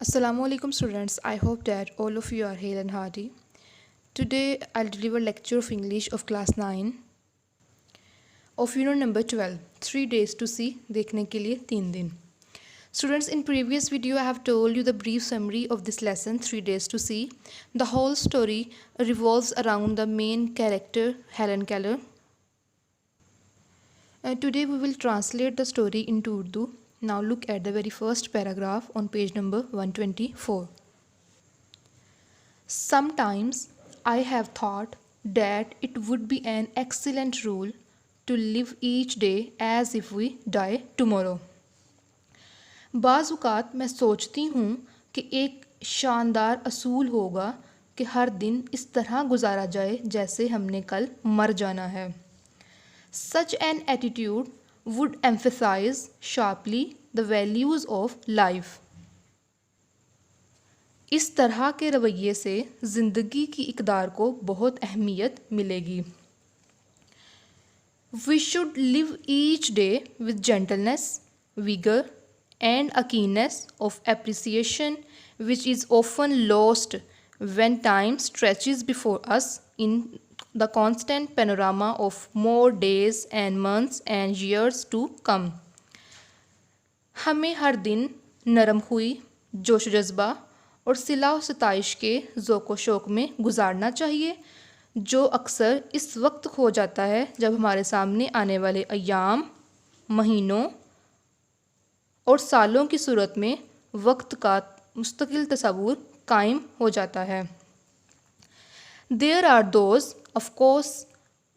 Assalamualaikum students. I hope that all of you are hale and hearty. Today I'll deliver lecture of English of class 9 of unit number 12. 3 days to see देखने के लिए 3 दिन. Students, in previous video I have told you the brief summary of this lesson 3 days to see. The whole story revolves around the main character Helen Keller. Today we will translate the story into Urdu. Now look at the very first paragraph on page number 124. Sometimes I have thought that it would be an excellent rule to live each day as if we die tomorrow. बाज़-औक़ात मैं सोचती हूँ कि एक शानदार असूल होगा कि हर दिन इस तरह गुजारा जाए जैसे हमने कल मर जाना है. Such an attitude would emphasize sharply the values of life. इस तरह के रवैये से ज़िंदगी की इक़दार को बहुत अहमियत मिलेगी. We should live each day with gentleness, vigor, and a keenness of appreciation which is often lost when time stretches before us in the constant panorama of more days and months and years to come. हमें हर दिन नरम हुई, जोश जज्बा और सिला व सताइश के ज़ौक़ व शौक़ में गुजारना चाहिए जो अक्सर इस वक्त खो जाता है जब हमारे सामने आने वाले अय्याम, महीनों और सालों की सूरत में वक्त का मुस्तकिल तसव्वुर कायम हो जाता है. There are those, of course,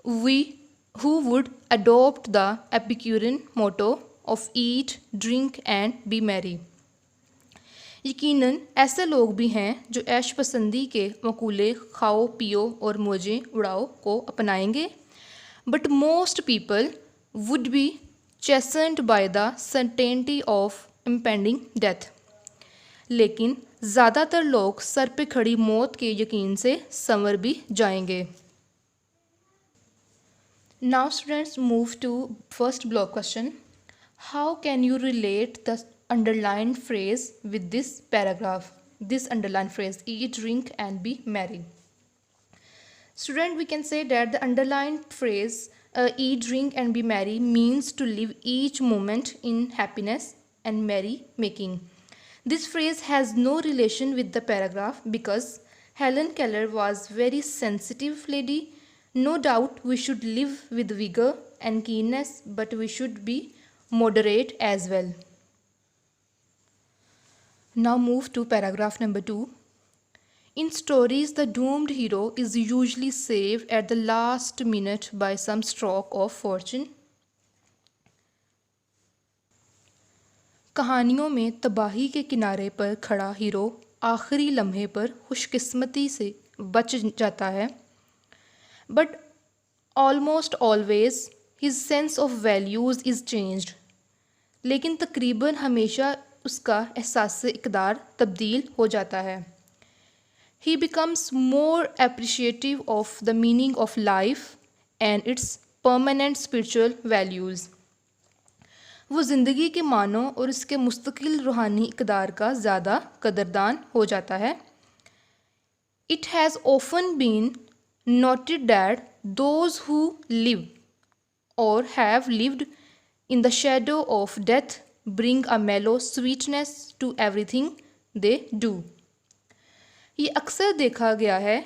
who would adopt the Epicurean motto of eat, drink and be merry. यकीनन ऐसे लोग भी हैं जो ऐश पसंदी के मकूले खाओ पियो और मौजें उड़ाओ को अपनाएंगे. But most people would be chastened by the certainty of impending death. लेकिन ज़्यादातर लोग सर पे खड़ी मौत के यकीन से संवर भी जाएंगे. Now students move to first block question. How can you relate the underlined phrase with this paragraph? This underlined phrase, eat, drink and be merry. Student, we can say that the underlined phrase eat, drink and be merry means to live each moment in happiness and merry making. This phrase has no relation with the paragraph because Helen Keller was very sensitive lady. No doubt we should live with vigor and keenness, but we should be moderate as well. Now move to paragraph number 2. In stories, the doomed hero is usually saved at the last minute by some stroke of fortune. कहानियों में तबाही के किनारे पर खड़ा hero आखिरी लम्हे पर खुशकिस्मती से बच जाता है. But almost always his sense of values is changed. लेकिन तकरीबन हमेशा उसका एहसास इक़दार तब्दील हो जाता है. ही becomes more appreciative of the meaning of life and it's permanent spiritual values. वो ज़िंदगी के मानों और इसके मुस्तकिल रूहानी इक़दार का ज़्यादा कदरदान हो जाता है. It has often been noted that those who live or have lived in the shadow of death bring a mellow sweetness to everything they do. ये अक्सर देखा गया है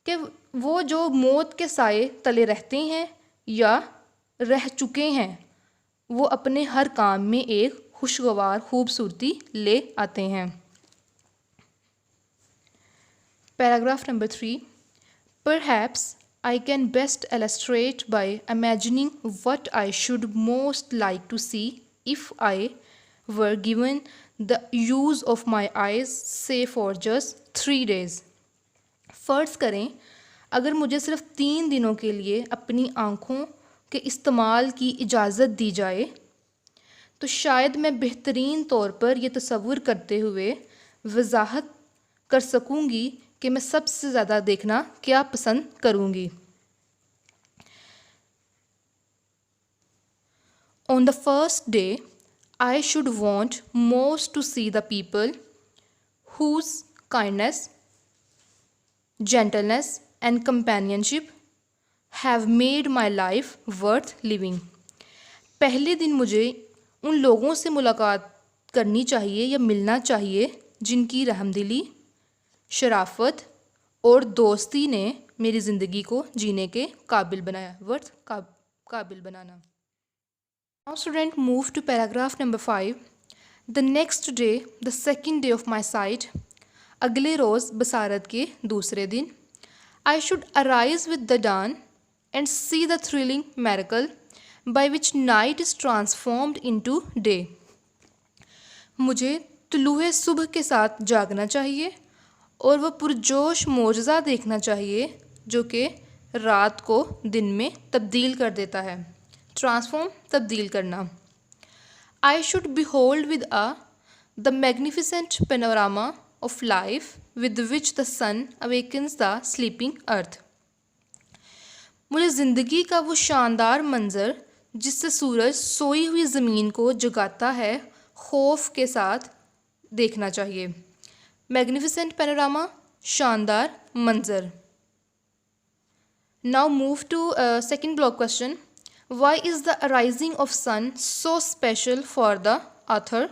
कि वो जो मौत के साए तले रहते हैं या रह चुके हैं वो अपने हर काम में एक खुशगवार खूबसूरती ले आते हैं. Paragraph number 3. Perhaps I can best illustrate by imagining what I should most like to see if I were given the use of my eyes, say for just 3 days. फ़र्ज़ करें अगर मुझे सिर्फ 3 दिनों के लिए अपनी आँखों के इस्तेमाल की इजाज़त दी जाए तो शायद मैं बेहतरीन तौर पर यह तसव्वुर करते हुए वजाहत कर सकूँगी कि मैं सबसे ज़्यादा देखना क्या पसंद करूँगी. On the first day I should want most to see the people whose kindness, gentleness, and companionship have made my life worth living. पहले दिन मुझे उन लोगों से मुलाकात करनी चाहिए या मिलना चाहिए जिनकी रहमदिली, शराफत और दोस्ती ने मेरी ज़िंदगी को जीने के काबिल बनाया, काबिल बनाना. Now student, move to paragraph number 5. The next day, the second day of my sight. अगले रोज़ बसारत के दूसरे दिन. I should arise with the dawn and see the thrilling miracle by which night is transformed into day. मुझे तुलूए सुबह के साथ जागना चाहिए और वह पुरजोश मोजज़ा देखना चाहिए जो कि रात को दिन में तब्दील कर देता है. ट्रांसफॉर्म, तब्दील करना. I should behold with awe the magnificent panorama of life with which the sun awakens the sleeping earth. मुझे ज़िंदगी का वो शानदार मंज़र जिससे सूरज सोई हुई ज़मीन को जगाता है खौफ के साथ देखना चाहिए. मैग्निफिसेंट पैनोरामा, शानदार मंज़र. Now move to second block question. Why is the arising of sun so special for the author?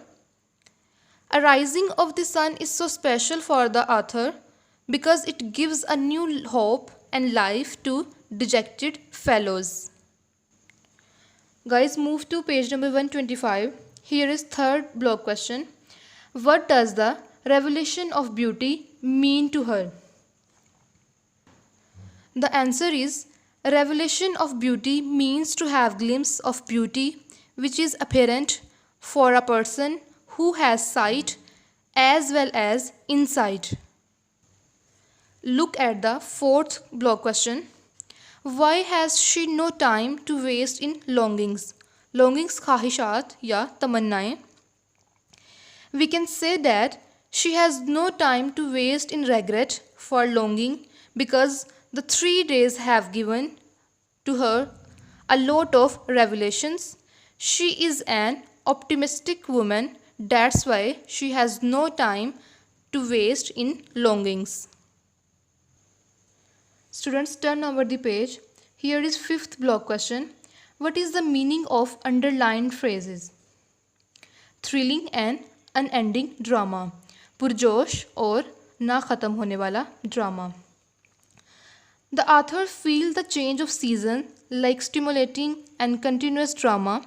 Arising of the sun is so special for the author because it gives a new hope and life to dejected fellows. Guys, move to page number 125. Here is third block question. What does the revelation of beauty mean to her? The answer is, revelation of beauty means to have glimpse of beauty which is apparent for a person who has sight as well as insight. Look at the fourth block question. Why has she no time to waste in longings? Longings, ख्वाहिशात या तमन्नाएं. We can say that she has no time to waste in regret for longing because the 3 days have given to her a lot of revelations. She is an optimistic woman. That's why she has no time to waste in longings. Students, turn over the page. Here is fifth block question. What is the meaning of underlined phrases? Thrilling and unending drama. पुरजोश और ना ख़त्म होने वाला drama. The author feels the change of season like stimulating and continuous drama.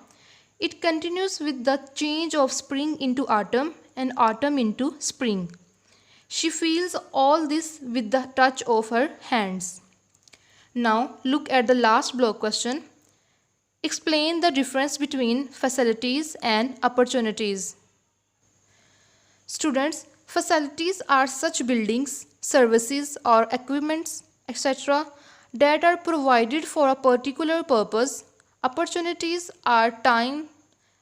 It continues with the change of spring into autumn and autumn into spring. She feels all this with the touch of her hands. Now look at the last block question. Explain the difference between facilities and opportunities. Students, facilities are such buildings, services or equipments, etc. that are provided for a particular purpose. Opportunities are time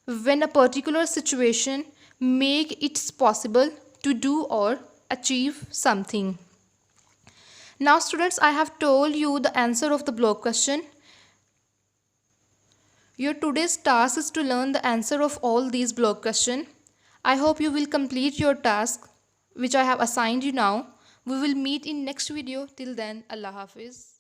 when a particular situation make it possible to do or achieve something. Now students, I have told you the answer of the block question. Your today's task is to learn the answer of all these block questions. I hope you will complete your task which I have assigned you now. We will meet in next video. Till then, Allah Hafiz.